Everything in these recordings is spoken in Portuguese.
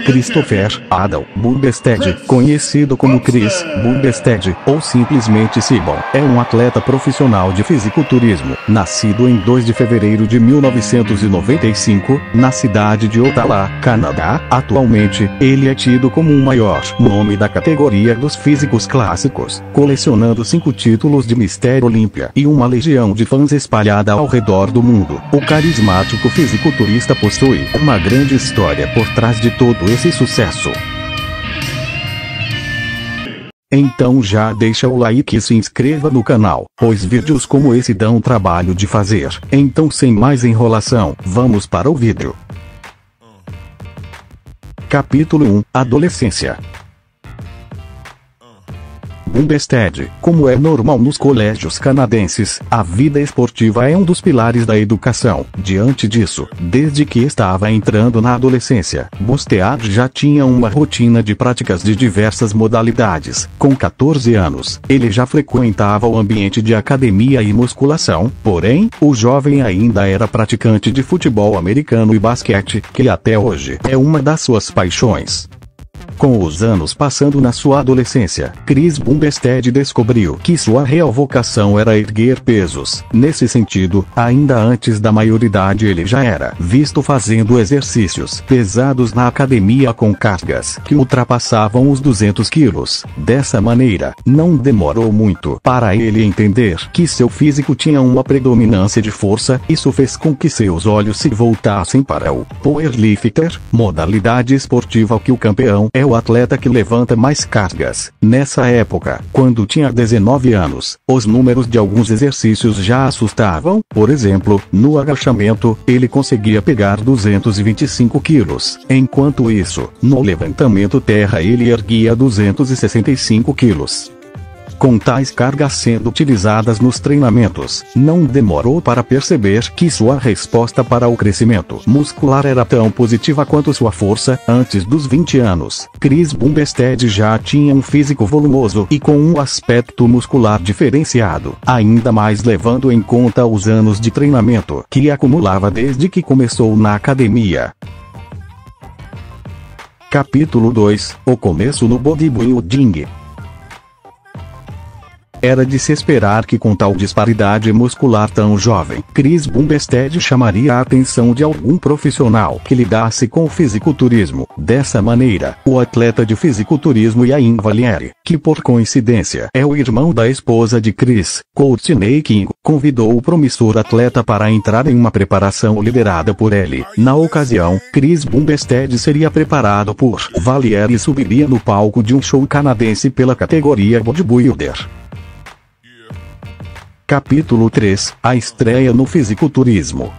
Christopher Adam Bundested, conhecido como Chris Bundested, ou simplesmente Sibon, é um atleta profissional de fisiculturismo, nascido em 2 de fevereiro de 1995, na cidade de Ottawa, Canadá. Atualmente, ele é tido como o maior nome da categoria dos físicos clássicos, colecionando 5 títulos de Mister Olímpia e uma legião de fãs espalhada ao redor do mundo. O carismático fisiculturista possui uma grande história por trás de todo esse sucesso. Então já deixa o like e se inscreva no canal, pois vídeos como esse dão trabalho de fazer. Então sem mais enrolação, vamos para o vídeo. Capítulo 1 – Adolescência. Bundested, como é normal nos colégios canadenses, a vida esportiva é um dos pilares da educação. Diante disso, desde que estava entrando na adolescência, Bundested já tinha uma rotina de práticas de diversas modalidades. Com 14 anos, ele já frequentava o ambiente de academia e musculação, porém, o jovem ainda era praticante de futebol americano e basquete, que até hoje é uma das suas paixões. Com os anos passando na sua adolescência, Chris Bundested descobriu que sua real vocação era erguer pesos. Nesse sentido, ainda antes da maioridade ele já era visto fazendo exercícios pesados na academia com cargas que ultrapassavam os 200 quilos. Dessa maneira, não demorou muito para ele entender que seu físico tinha uma predominância de força. Isso fez com que seus olhos se voltassem para o powerlifter, modalidade esportiva que o campeão é o atleta que levanta mais cargas. Nessa época, quando tinha 19 anos, os números de alguns exercícios já assustavam. Por exemplo, no agachamento, ele conseguia pegar 225 quilos. Enquanto isso, no levantamento terra ele erguia 265 quilos. Com tais cargas sendo utilizadas nos treinamentos, não demorou para perceber que sua resposta para o crescimento muscular era tão positiva quanto sua força. Antes dos 20 anos, Chris Bundested já tinha um físico volumoso e com um aspecto muscular diferenciado, ainda mais levando em conta os anos de treinamento que acumulava desde que começou na academia. Capítulo 2 – O começo no bodybuilding. Era de se esperar que com tal disparidade muscular tão jovem, Chris Bundested chamaria a atenção de algum profissional que lidasse com o fisiculturismo. Dessa maneira, o atleta de fisiculturismo Iain Valliere, que por coincidência é o irmão da esposa de Chris, Courtney King, convidou o promissor atleta para entrar em uma preparação liderada por ele. Na ocasião, Chris Bundested seria preparado por Valliere e subiria no palco de um show canadense pela categoria bodybuilder. Capítulo 3 – A estreia no fisiculturismo.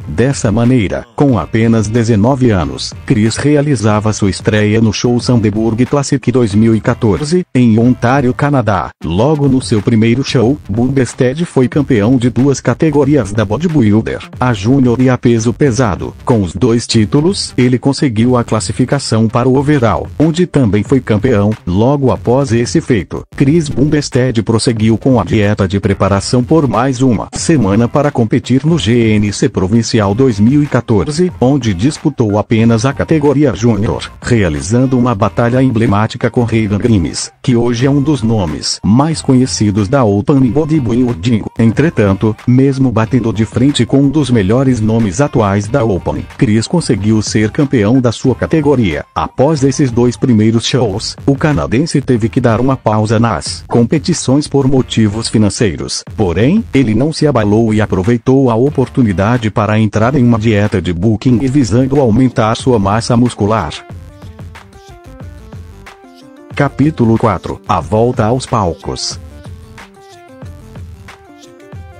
Dessa maneira, com apenas 19 anos, Chris realizava sua estreia no show Sandberg Classic 2014, em Ontário, Canadá. Logo no seu primeiro show, Bundested foi campeão de 2 categorias da bodybuilder, a júnior e a peso pesado. Com os 2 títulos, ele conseguiu a classificação para o overall, onde também foi campeão. Logo após esse feito, Chris Bundested prosseguiu com a dieta de preparação por mais uma semana para competir no GNC Provincial 2014, onde disputou apenas a categoria júnior, realizando uma batalha emblemática com Raylan Grimes, que hoje é um dos nomes mais conhecidos da Open Bodybuilding. Entretanto, mesmo batendo de frente com um dos melhores nomes atuais da Open, Chris conseguiu ser campeão da sua categoria. Após esses 2 primeiros shows, o canadense teve que dar uma pausa nas competições por motivos financeiros. Porém, ele não se abalou e aproveitou a oportunidade para entrar em uma dieta de bulking e visando aumentar sua massa muscular. Capítulo 4 – A volta aos palcos.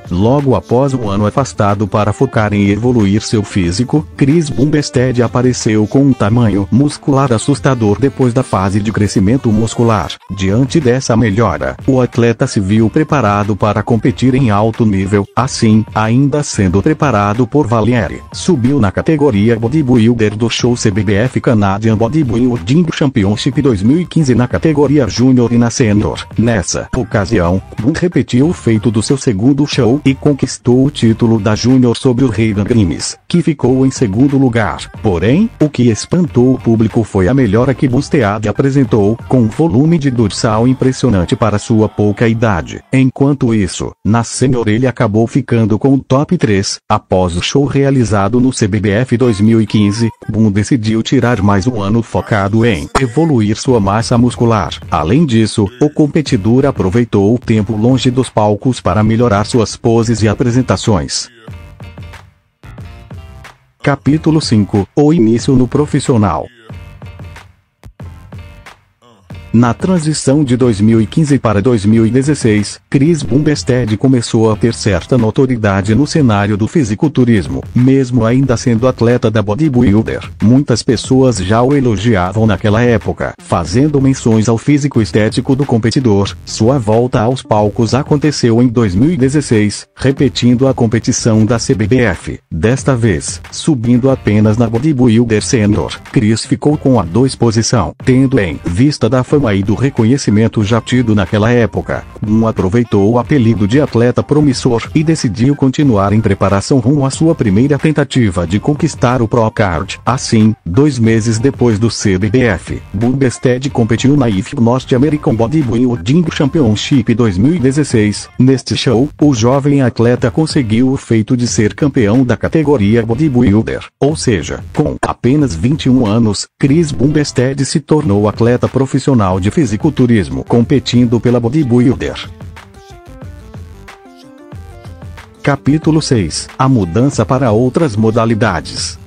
Logo após um ano afastado para focar em evoluir seu físico, Chris Bundested apareceu com um tamanho muscular assustador depois da fase de crescimento muscular. Diante dessa melhora, o atleta se viu preparado para competir em alto nível. Assim, ainda sendo preparado por Valliere, subiu na categoria bodybuilder do show CBBF Canadian Bodybuilding Championship 2015 na categoria júnior e na senior. Nessa ocasião, Bund repetiu o feito do seu segundo show, competição e conquistou o título da Júnior sobre o Reagan Grimes, que ficou em segundo lugar. Porém, o que espantou o público foi a melhora que Bustad apresentou, com um volume de dorsal impressionante para sua pouca idade. Enquanto isso, na Sênior ele acabou ficando com o top 3, após o show realizado no CBBF 2015, Boom decidiu tirar mais um ano focado em evoluir sua massa muscular. Além disso, o competidor aproveitou o tempo longe dos palcos para melhorar suas poses e apresentações. Capítulo 5 – O início no profissional. Na transição de 2015 para 2016, Chris Bumstead começou a ter certa notoriedade no cenário do fisiculturismo, mesmo ainda sendo atleta da bodybuilder. Muitas pessoas já o elogiavam naquela época, fazendo menções ao físico estético do competidor. Sua volta aos palcos aconteceu em 2016, repetindo a competição da CBBF. Desta vez, subindo apenas na bodybuilder sênior, Chris ficou com a 2 posição, tendo em vista da fama e do reconhecimento já tido naquela época. Aproveitou o apelido de atleta promissor e decidiu continuar em preparação rumo à sua primeira tentativa de conquistar o Pro Card. Assim, 2 meses depois do CBBF, Bumstead competiu na IFBB North American Bodybuilding Championship 2016. Neste show, o jovem atleta conseguiu o feito de ser campeão da categoria bodybuilder, ou seja, com apenas 21 anos, Chris Bumstead se tornou atleta profissional de fisiculturismo competindo pela bodybuilder. Capítulo 6 – A mudança para outras modalidades.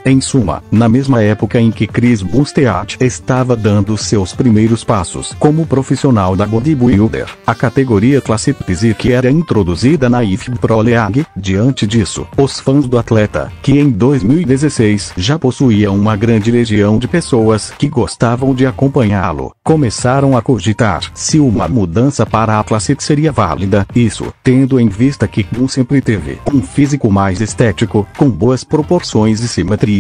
Em suma, na mesma época em que Chris Bumstead estava dando seus primeiros passos como profissional da bodybuilder, a categoria Classic Physique era introduzida na IFBB Pro League. Diante disso, os fãs do atleta, que em 2016 já possuía uma grande legião de pessoas que gostavam de acompanhá-lo, começaram a cogitar se uma mudança para a Classic seria válida, isso tendo em vista que Boom sempre teve um físico mais estético, com boas proporções e simetria.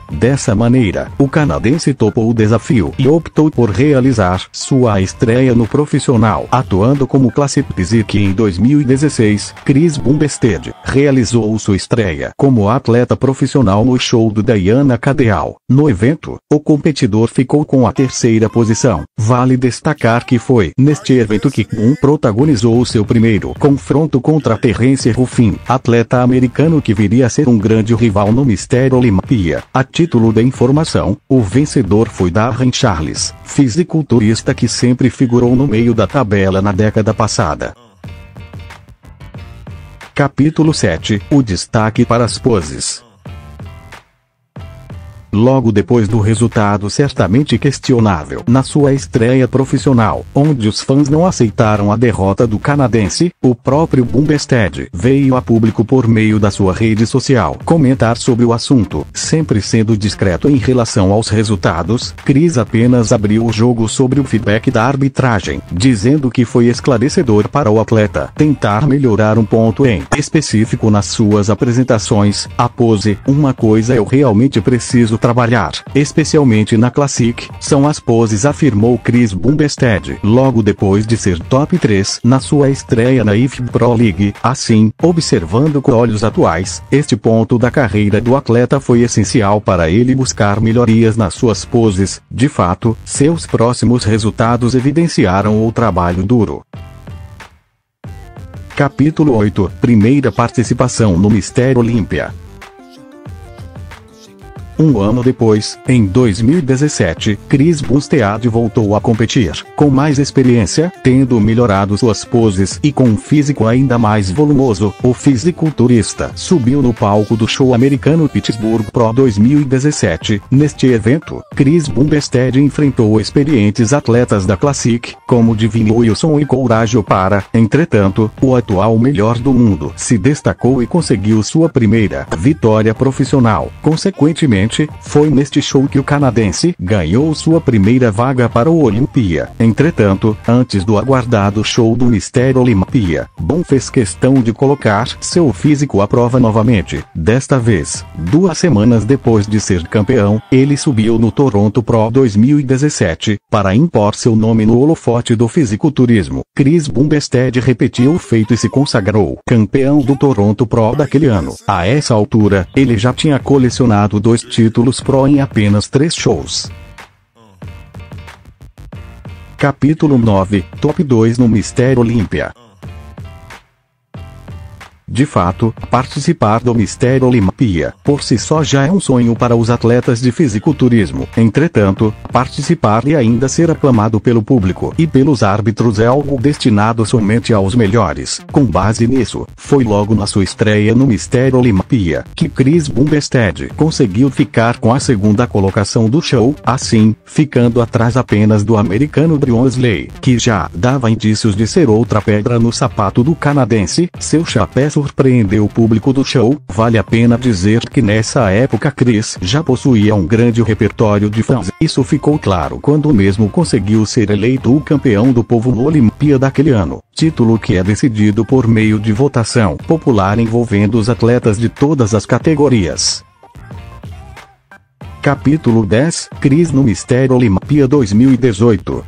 Dessa maneira, o canadense topou o desafio e optou por realizar sua estreia no profissional. Atuando como Classic Physique em 2016, Chris Bumstead realizou sua estreia como atleta profissional no show do Diana Cadeal. No evento, o competidor ficou com a 3ª posição. Vale destacar que foi neste evento que Boom protagonizou seu primeiro confronto contra Terence Ruffin, atleta americano que viria a ser um grande rival no Mr. Olympia. A título de informação, o vencedor foi Darren Charles, fisiculturista que sempre figurou no meio da tabela na década passada. Capítulo 7 – O destaque para as poses. Logo depois do resultado certamente questionável na sua estreia profissional, onde os fãs não aceitaram a derrota do canadense, o próprio Bumstead veio a público por meio da sua rede social comentar sobre o assunto. Sempre sendo discreto em relação aos resultados, Chris apenas abriu o jogo sobre o feedback da arbitragem, dizendo que foi esclarecedor para o atleta tentar melhorar um ponto em específico nas suas apresentações. A pose, uma coisa eu realmente preciso trabalhar, especialmente na Classic, são as poses, afirmou Chris Bumstead, logo depois de ser top 3 na sua estreia na IFBB Pro League. Assim, observando com olhos atuais, este ponto da carreira do atleta foi essencial para ele buscar melhorias nas suas poses. De fato, seus próximos resultados evidenciaram o trabalho duro. Capítulo 8 – Primeira participação no Mr. Olympia. Um ano depois, em 2017, Chris Bumstead voltou a competir, com mais experiência, tendo melhorado suas poses e com um físico ainda mais volumoso. O fisiculturista subiu no palco do show americano Pittsburgh Pro 2017. Neste evento, Chris Bumstead enfrentou experientes atletas da Classic, como Devin Wilson e Courage O'Para. Entretanto, o atual melhor do mundo se destacou e conseguiu sua primeira vitória profissional. Consequentemente, Curiosamente, foi neste show que o canadense ganhou sua primeira vaga para o Olympia. Entretanto, antes do aguardado show do Mr. Olympia, Boone fez questão de colocar seu físico à prova novamente. Desta vez, 2 semanas depois de ser campeão, ele subiu no Toronto Pro 2017, para impor seu nome no holofote do fisiculturismo. Chris Bumstead repetiu o feito e se consagrou campeão do Toronto Pro daquele ano. A essa altura, ele já tinha colecionado 2 títulos Pro em apenas 3 shows. Capítulo 9, Top 2 no Mr. Olympia. De fato, participar do Mr. Olympia, por si só já é um sonho para os atletas de fisiculturismo. Entretanto, participar e ainda ser aclamado pelo público e pelos árbitros é algo destinado somente aos melhores. Com base nisso, foi logo na sua estreia no Mr. Olympia que Chris Bumstead conseguiu ficar com a segunda colocação do show, assim, ficando atrás apenas do americano Brian Slay, que já dava indícios de ser outra pedra no sapato do canadense. Seu chapéu surpreendeu o público do show. Vale a pena dizer que nessa época Chris já possuía um grande repertório de fãs. Isso ficou claro quando mesmo conseguiu ser eleito o campeão do povo no Olympia daquele ano, título que é decidido por meio de votação popular envolvendo os atletas de todas as categorias. Capítulo 10, Chris no Mr. Olympia 2018.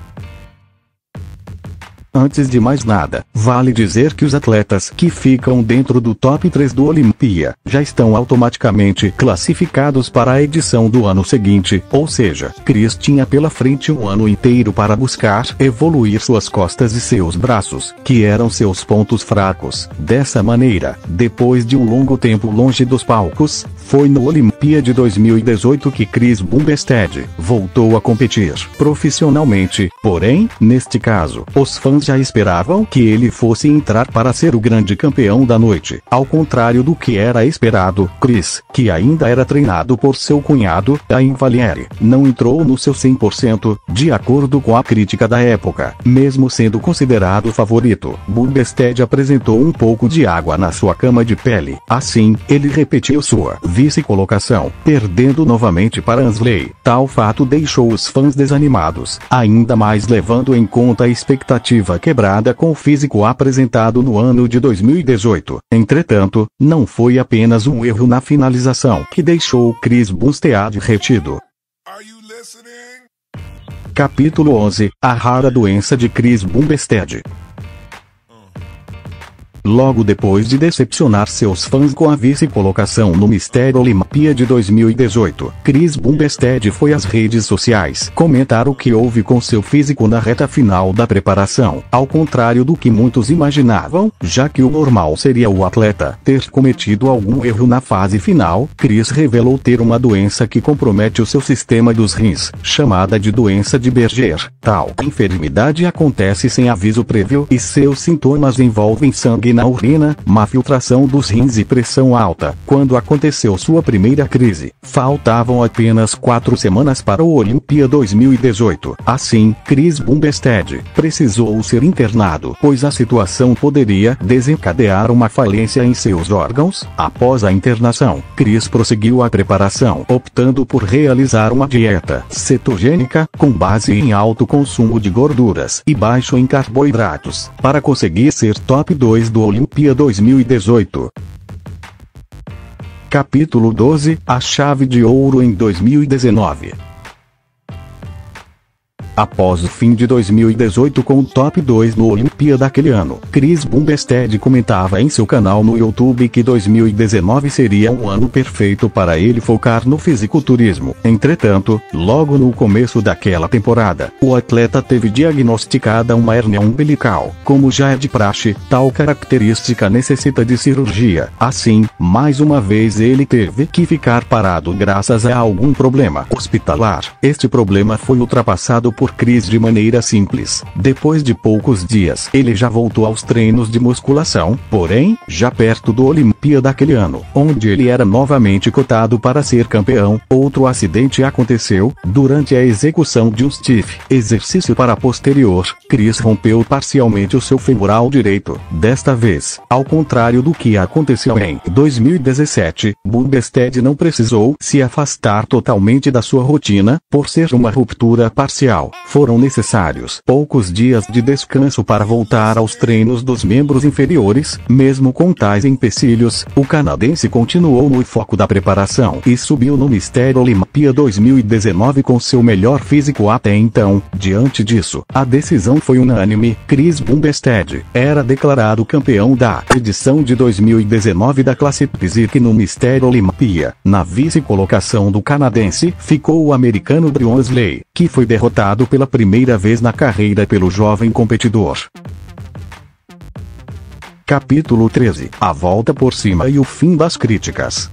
Antes de mais nada, vale dizer que os atletas que ficam dentro do top 3 do Olympia já estão automaticamente classificados para a edição do ano seguinte, ou seja, Chris tinha pela frente um ano inteiro para buscar evoluir suas costas e seus braços, que eram seus pontos fracos. Dessa maneira, depois de um longo tempo longe dos palcos, foi no Olympia de 2018 que Chris Bumstead voltou a competir profissionalmente. Porém, neste caso, os fãs já esperavam que ele fosse entrar para ser o grande campeão da noite. Ao contrário do que era esperado, Chris, que ainda era treinado por seu cunhado, Ian Valieri, não entrou no seu 100%, de acordo com a crítica da época. Mesmo sendo considerado o favorito, Bumstead apresentou um pouco de água na sua cama de pele. Assim, ele repetiu sua vice-colocação, perdendo novamente para Ansley. Tal fato deixou os fãs desanimados, ainda mais levando em conta a expectativa quebrada com o físico apresentado no ano de 2018. Entretanto, não foi apenas um erro na finalização que deixou Chris Bumstead retido. Capítulo 11, a rara doença de Chris Bumstead. Logo depois de decepcionar seus fãs com a vice-colocação no Mr. Olympia de 2018, Chris Bumstead foi às redes sociais comentar o que houve com seu físico na reta final da preparação. Ao contrário do que muitos imaginavam, já que o normal seria o atleta ter cometido algum erro na fase final, Chris revelou ter uma doença que compromete o seu sistema dos rins, chamada de doença de Berger. Tal enfermidade acontece sem aviso prévio e seus sintomas envolvem sangue na urina, má filtração dos rins e pressão alta. Quando aconteceu sua primeira crise, faltavam apenas 4 semanas para o Olympia 2018. Assim, Chris Bumstead precisou ser internado, pois a situação poderia desencadear uma falência em seus órgãos. Após a internação, Chris prosseguiu a preparação, optando por realizar uma dieta cetogênica, com base em alto consumo de gorduras e baixo em carboidratos, para conseguir ser top 2 do Olympia 2018. Capítulo 12, a chave de ouro em 2019. Após o fim de 2018 com o top 2 no Olympia daquele ano, Chris Bumstead comentava em seu canal no YouTube que 2019 seria um ano perfeito para ele focar no fisiculturismo. Entretanto, logo no começo daquela temporada, o atleta teve diagnosticada uma hérnia umbilical. Como já é de praxe, tal característica necessita de cirurgia. Assim, mais uma vez ele teve que ficar parado graças a algum problema hospitalar. Este problema foi ultrapassado por por Chris de maneira simples. Depois de poucos dias, ele já voltou aos treinos de musculação, porém, já perto do Olimpíada daquele ano, onde ele era novamente cotado para ser campeão. Outro acidente aconteceu. Durante a execução de um stiff, exercício para posterior, Chris rompeu parcialmente o seu femoral direito. Desta vez, ao contrário do que aconteceu em 2017, Bundested não precisou se afastar totalmente da sua rotina, por ser uma ruptura parcial. Foram necessários poucos dias de descanso para voltar aos treinos dos membros inferiores. Mesmo com tais empecilhos, o canadense continuou no foco da preparação e subiu no Mr. Olympia 2019 com seu melhor físico até então. Diante disso, a decisão foi unânime. Chris Bundested era declarado campeão da edição de 2019 da Classic Physique no Mr. Olympia. Na vice-colocação do canadense, ficou o americano Brian Slay, que foi derrotado pela primeira vez na carreira pelo jovem competidor. Capítulo 13. A volta por cima e o fim das críticas.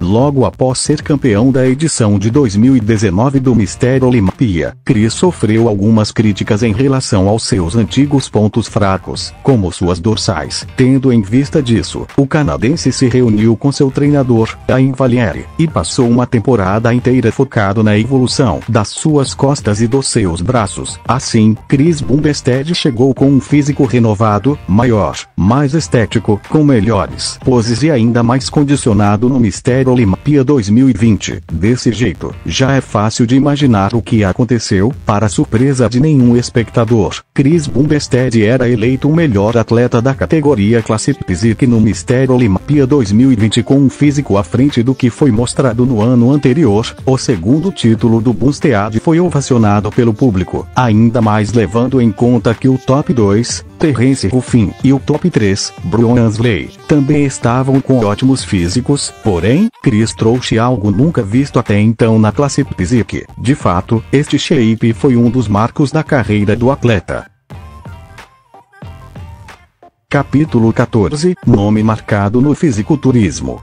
Logo após ser campeão da edição de 2019 do Mr. Olympia, Chris sofreu algumas críticas em relação aos seus antigos pontos fracos, como suas dorsais. Tendo em vista disso, o canadense se reuniu com seu treinador, Ian Valieri, e passou uma temporada inteira focado na evolução das suas costas e dos seus braços. Assim, Chris Bundested chegou com um físico renovado, maior, mais estético, com melhores poses e ainda mais condicionado no Mr. Olympia 2020. Desse jeito, já é fácil de imaginar o que aconteceu. Para surpresa de nenhum espectador, Chris Bundested era eleito o melhor atleta da categoria Classic Physique no Mr. Olympia 2020 com um físico à frente do que foi mostrado no ano anterior. O segundo título do Bundested foi ovacionado pelo público, ainda mais levando em conta que o top 2, Terence Ruffin, e o top 3, Brian Slay, também estavam com ótimos físicos. Porém, Chris trouxe algo nunca visto até então na Classic Physique. De fato, este shape foi um dos marcos da carreira do atleta. Capítulo 14. Nome marcado no fisiculturismo.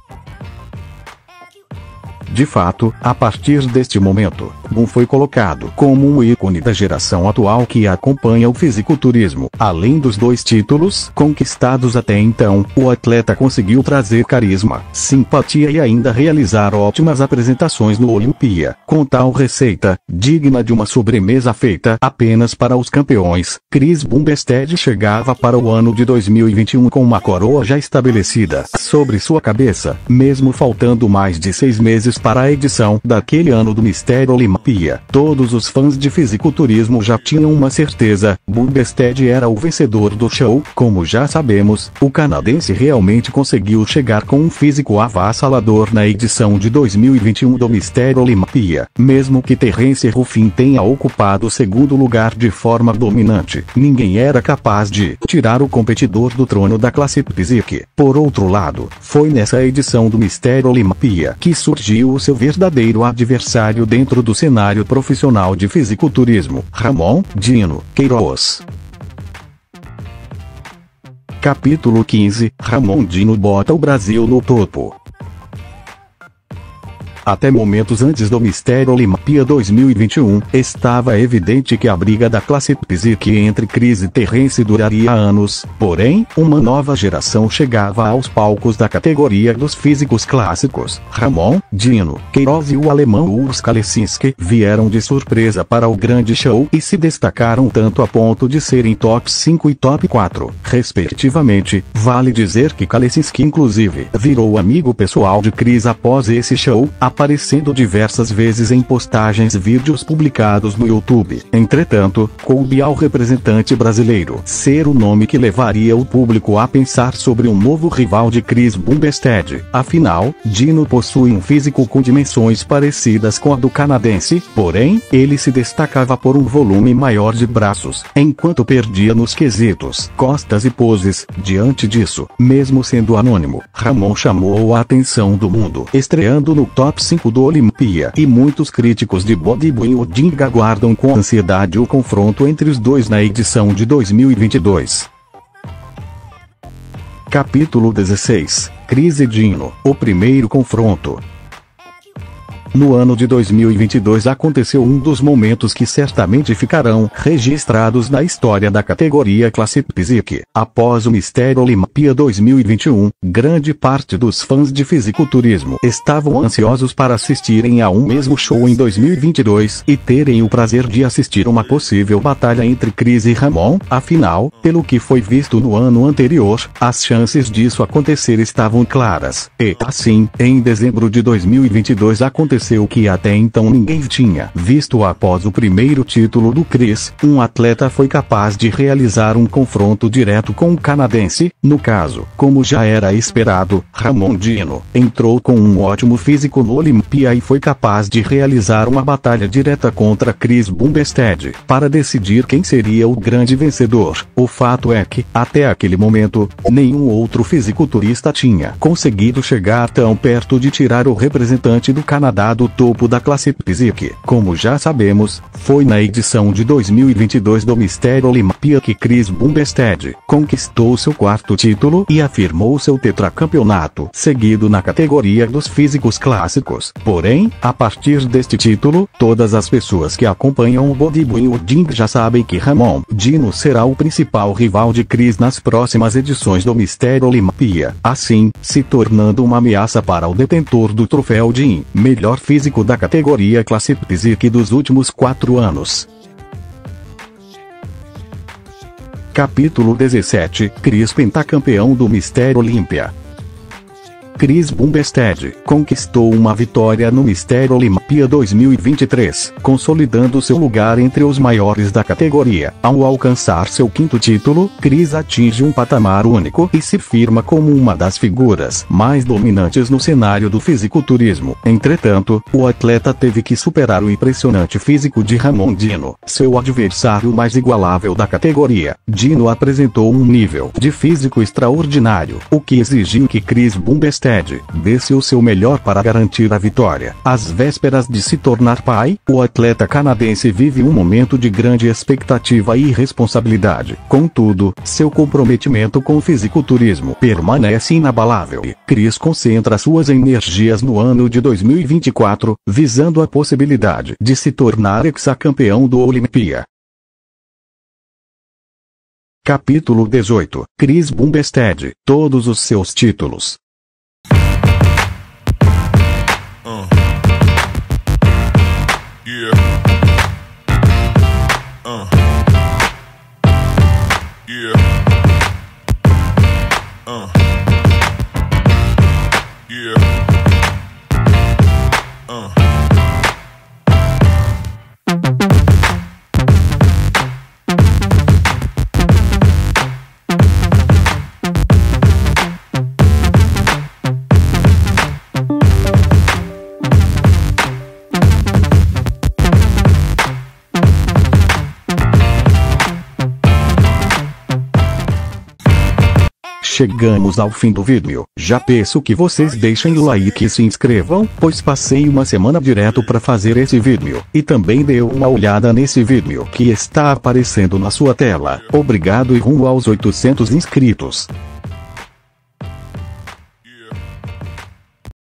De fato, a partir deste momento, Boone foi colocado como um ícone da geração atual que acompanha o fisiculturismo. Além dos 2 títulos conquistados até então, o atleta conseguiu trazer carisma, simpatia e ainda realizar ótimas apresentações no Olympia. Com tal receita, digna de uma sobremesa feita apenas para os campeões, Chris Bundested chegava para o ano de 2021 com uma coroa já estabelecida sobre sua cabeça, mesmo faltando mais de 6 meses para a edição daquele ano do Mr. Olympia. Todos os fãs de fisiculturismo já tinham uma certeza: Bundested era o vencedor do show. Como já sabemos, o canadense realmente conseguiu chegar com um físico avassalador na edição de 2021 do Mr. Olympia. Mesmo que Terence Ruffin tenha ocupado o segundo lugar de forma dominante, ninguém era capaz de tirar o competidor do trono da Classic Physique. Por outro lado, foi nessa edição do Mr. Olympia que surgiu o seu verdadeiro adversário dentro do cenário profissional de fisiculturismo: Ramon Dino Queiroz. Capítulo 15. Ramon Dino bota o Brasil no topo. Até momentos antes do Mr. Olympia 2021, estava evidente que a briga da Classic Physique entre Chris e Terence duraria anos. Porém, uma nova geração chegava aos palcos da categoria dos físicos clássicos. Ramon Dino Queiroz e o alemão Urs Kalecinski vieram de surpresa para o grande show e se destacaram tanto a ponto de serem top 5 e top 4, respectivamente. Vale dizer que Kalecinski inclusive virou amigo pessoal de Chris após esse show, aparecendo diversas vezes em postagens e vídeos publicados no YouTube. Entretanto, coube ao representante brasileiro ser o nome que levaria o público a pensar sobre um novo rival de Chris Bundested. Afinal, Dino possui um físico com dimensões parecidas com a do canadense, porém, ele se destacava por um volume maior de braços, enquanto perdia nos quesitos costas e poses. Diante disso, mesmo sendo anônimo, Ramon chamou a atenção do mundo, estreando no top 5 do Olympia, e muitos críticos de bodybuilding aguardam com ansiedade o confronto entre os dois na edição de 2022. Capítulo 16. Chris e Dino, o primeiro confronto. No ano de 2022 aconteceu um dos momentos que certamente ficarão registrados na história da categoria Classic Physique. Após o Mister Olympia 2021, grande parte dos fãs de fisiculturismo estavam ansiosos para assistirem a um mesmo show em 2022 e terem o prazer de assistir uma possível batalha entre Chris e Ramon. Afinal, pelo que foi visto no ano anterior, as chances disso acontecer estavam claras. E, assim, em dezembro de 2022 aconteceu o que até então ninguém tinha visto. Após o primeiro título do Chris, um atleta foi capaz de realizar um confronto direto com o canadense. No caso, como já era esperado, Ramon Dino entrou com um ótimo físico no Olympia e foi capaz de realizar uma batalha direta contra Chris Bumstead para decidir quem seria o grande vencedor. O fato é que, até aquele momento, nenhum outro fisiculturista tinha conseguido chegar tão perto de tirar o representante do Canadá do topo da Classic Physique. Como já sabemos, foi na edição de 2022 do Mister Olympia que Chris Bumstead conquistou seu quarto título e afirmou seu tetracampeonato, seguido na categoria dos físicos clássicos. Porém, a partir deste título, todas as pessoas que acompanham o bodybuilding já sabem que Ramon Dino será o principal rival de Chris nas próximas edições do Mister Olympia, assim, se tornando uma ameaça para o detentor do troféu de melhor físico da categoria Classic Physique dos últimos 4 anos. Capítulo 17, Chris pentacampeão do Mister Olympia. Chris Bumstead conquistou uma vitória no Mister Olympia 2023, consolidando seu lugar entre os maiores da categoria. Ao alcançar seu quinto título, Chris atinge um patamar único e se firma como uma das figuras mais dominantes no cenário do fisiculturismo. Entretanto, o atleta teve que superar o impressionante físico de Ramon Dino, seu adversário mais igualável da categoria. Dino apresentou um nível de físico extraordinário, o que exigiu que Chris Bumstead desse o seu melhor para garantir a vitória. Às vésperas de se tornar pai, o atleta canadense vive um momento de grande expectativa e responsabilidade. Contudo, seu comprometimento com o fisiculturismo permanece inabalável. Chris concentra suas energias no ano de 2024, visando a possibilidade de se tornar hexacampeão do Olympia. Capítulo 18, Chris Bumstead, todos os seus títulos. Yeah. Yeah. Yeah. Chegamos ao fim do vídeo. Já peço que vocês deixem o like e se inscrevam, pois passei uma semana direto para fazer esse vídeo. E também dê uma olhada nesse vídeo que está aparecendo na sua tela. Obrigado e rumo aos 800 inscritos.